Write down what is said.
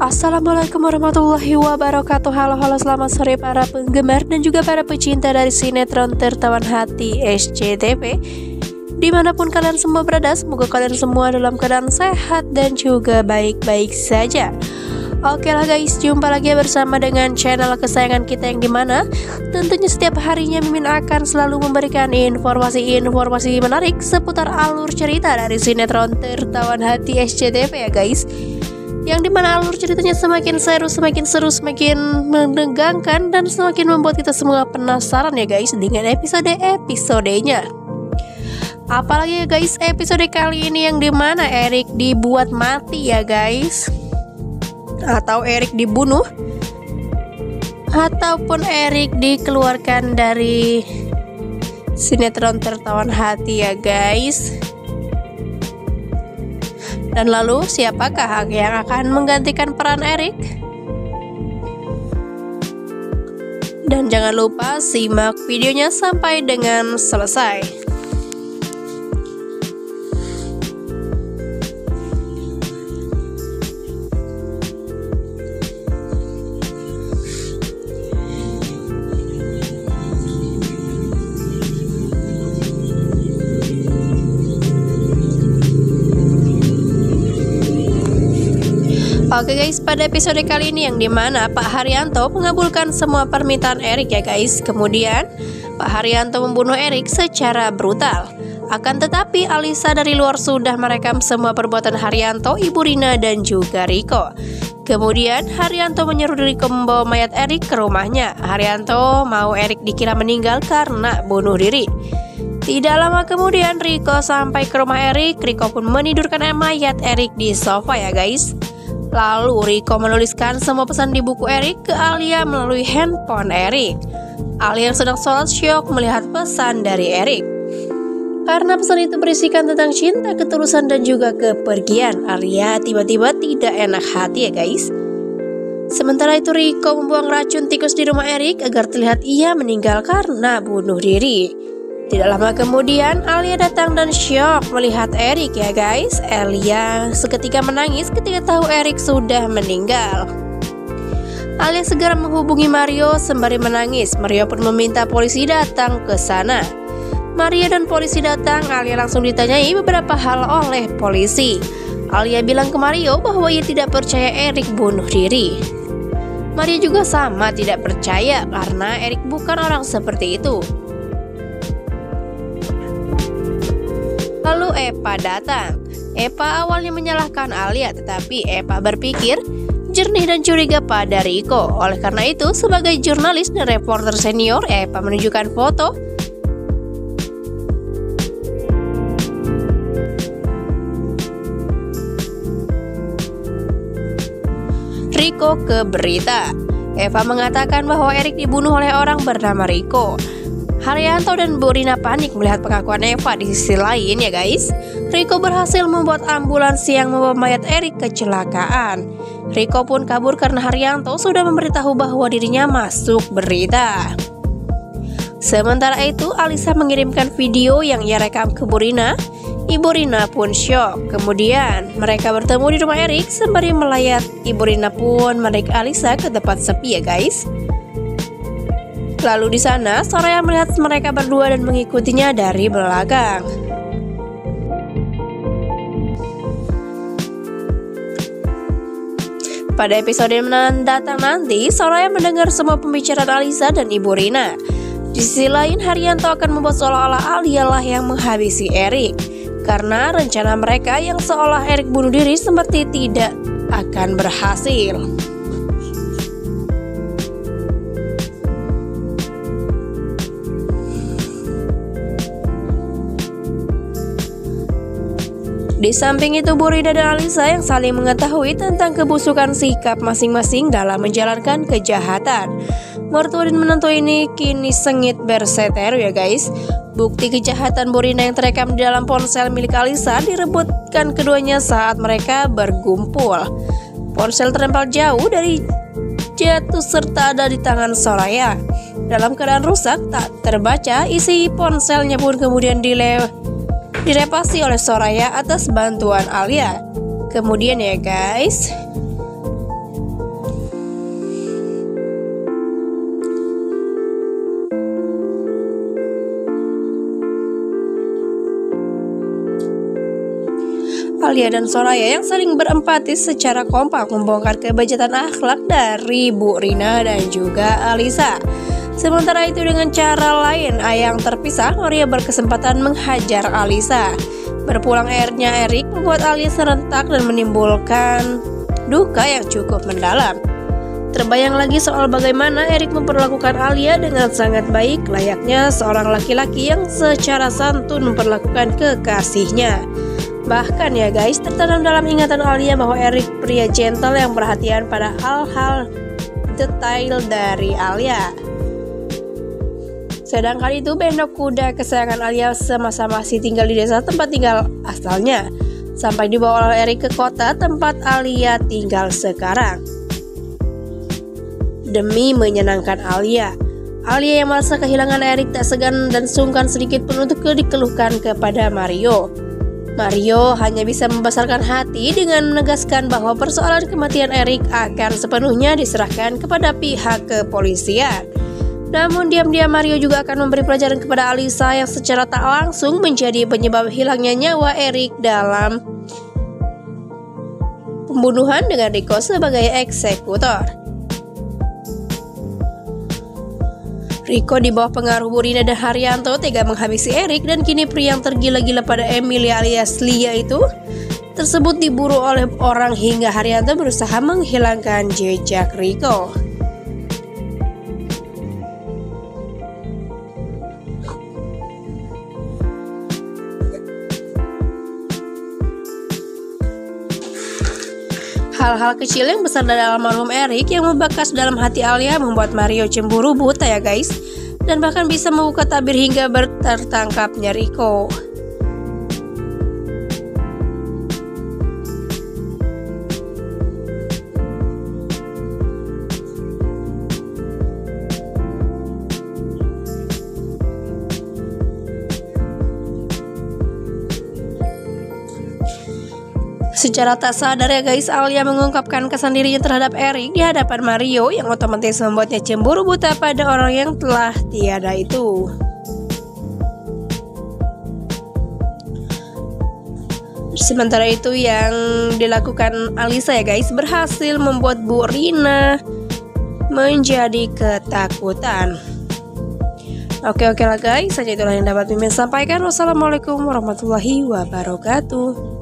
Assalamualaikum warahmatullahi wabarakatuh. Halo selamat sore para penggemar dan juga para pecinta dari sinetron Tertawan Hati SCTV. Dimanapun kalian semua berada, semoga kalian semua dalam keadaan sehat dan juga baik-baik saja. Oke lah guys, jumpa lagi bersama dengan channel kesayangan kita yang dimana tentunya setiap harinya Mimin akan selalu memberikan informasi-informasi menarik seputar alur cerita dari sinetron Tertawan Hati SCTV ya guys. Yang dimana alur ceritanya semakin seru, semakin menegangkan dan semakin membuat kita semua penasaran ya guys dengan episode-episodenya. Apalagi ya guys, episode kali ini yang dimana Erik dibuat mati ya guys, atau Erik dibunuh, ataupun Erik dikeluarkan dari sinetron Tertawan Hati ya guys. Dan lalu siapakah yang akan menggantikan peran Erik? Dan jangan lupa simak videonya sampai dengan selesai. Oke guys, pada episode kali ini yang dimana Pak Haryanto mengabulkan semua permintaan Erik ya guys. Kemudian Pak Haryanto membunuh Erik secara brutal. Akan tetapi Alisa dari luar sudah merekam semua perbuatan Haryanto, Ibu Rina dan juga Riko. Kemudian Haryanto menyuruh Riko membawa mayat Erik ke rumahnya. Haryanto mau Erik dikira meninggal karena bunuh diri. Tidak lama kemudian Riko sampai ke rumah Erik. Riko pun menidurkan mayat Erik di sofa ya guys. Lalu Riko menuliskan semua pesan di buku Erik ke Alia melalui handphone Erik. Alia yang sedang sholat syok melihat pesan dari Erik. Karena pesan itu berisikan tentang cinta, ketulusan dan juga kepergian, Alia tiba-tiba tidak enak hati ya guys. Sementara itu Riko membuang racun tikus di rumah Erik agar terlihat ia meninggal karena bunuh diri. Tidak lama kemudian Alia datang dan syok melihat Erik ya guys. Alia seketika menangis ketika tahu Erik sudah meninggal. Alia segera menghubungi Mario sembari menangis. Mario pun meminta polisi datang ke sana. Mario dan polisi datang. Alia langsung ditanyai beberapa hal oleh polisi. Alia bilang ke Mario bahwa ia tidak percaya Erik bunuh diri. Mario juga sama tidak percaya karena Erik bukan orang seperti itu. Lalu Epa datang. Epa awalnya menyalahkan Alia, tetapi Epa berpikir jernih dan curiga pada Riko. Oleh karena itu, sebagai jurnalis dan reporter senior, Epa menunjukkan foto Riko ke berita. Eva mengatakan bahwa Erik dibunuh oleh orang bernama Riko. Haryanto dan Bu Rina panik melihat pengakuan Eva. Di sisi lain ya guys, Riko berhasil membuat ambulans yang membawa mayat Erik kecelakaan. Riko pun kabur karena Haryanto sudah memberitahu bahwa dirinya masuk berita. Sementara itu Alisa mengirimkan video yang ia rekam ke Bu Rina. Ibu Rina pun syok. Kemudian mereka bertemu di rumah Erik sembari melayat. Ibu Rina pun menarik Alisa ke tempat sepi ya guys. Lalu di sana Soraya melihat mereka berdua dan mengikutinya dari belakang. Pada episode mendatang nanti, Soraya mendengar semua pembicaraan Alisa dan Ibu Rina. Di sisi lain, Haryanto akan membuat seolah-olah Alia lah yang menghabisi Erik. Karena rencana mereka yang seolah Erik bunuh diri seperti tidak akan berhasil. Di samping itu Bu Rina dan Alisa yang saling mengetahui tentang kebusukan sikap masing-masing dalam menjalankan kejahatan. Mertua dan menantu ini kini sengit berseteru ya guys. Bukti kejahatan Bu Rina yang terekam di dalam ponsel milik Alisa direbutkan keduanya saat mereka bergumpul. Ponsel terempel jauh dari jatuh serta ada di tangan Soraya. Dalam keadaan rusak tak terbaca, isi ponselnya pun kemudian direpasi oleh Soraya atas bantuan Alia. Kemudian ya guys, Alia dan Soraya yang saling berempati secara kompak membongkar kebejatan akhlak dari Bu Rina dan juga Alisa. Sementara itu dengan cara lain, yang terpisah, Maria berkesempatan menghajar Alisa. Berpulang airnya Erik membuat Alia serentak dan menimbulkan duka yang cukup mendalam. Terbayang lagi soal bagaimana Erik memperlakukan Alia dengan sangat baik, layaknya seorang laki-laki yang secara santun memperlakukan kekasihnya. Bahkan ya guys, tertanam dalam ingatan Alia bahwa Erik pria gentle yang perhatian pada hal-hal detail dari Alia. Sedangkan itu Benok, kuda kesayangan Alia semasa masih tinggal di desa tempat tinggal asalnya, sampai dibawa oleh Erik ke kota tempat Alia tinggal sekarang. Demi menyenangkan Alia yang merasa kehilangan Erik tak segan dan sungkan sedikit pun untuk dikeluhkan kepada Mario. Mario hanya bisa membesarkan hati dengan menegaskan bahwa persoalan kematian Erik akan sepenuhnya diserahkan kepada pihak kepolisian. Namun diam-diam Mario juga akan memberi pelajaran kepada Alisa yang secara tak langsung menjadi penyebab hilangnya nyawa Erik dalam pembunuhan dengan Riko sebagai eksekutor. Riko di bawah pengaruh Bu Rina dan Haryanto tega menghabisi Erik, dan kini pria yang tergila-gila pada Emilia alias Lia itu tersebut diburu oleh orang hingga Haryanto berusaha menghilangkan jejak Riko. Hal-hal kecil yang besar dari almarhum Erik yang membekas dalam hati Alia membuat Mario cemburu buta ya guys, dan bahkan bisa membuka tabir hingga tertangkapnya Riko. Secara tak sadar ya guys, Alia mengungkapkan kesan dirinya terhadap Erik di hadapan Mario yang otomatis membuatnya cemburu buta pada orang yang telah tiada itu. Sementara itu yang dilakukan Alisa ya guys berhasil membuat Bu Rina menjadi ketakutan. Oke lah guys, saja itulah yang dapat Mimin sampaikan. Wassalamualaikum warahmatullahi wabarakatuh.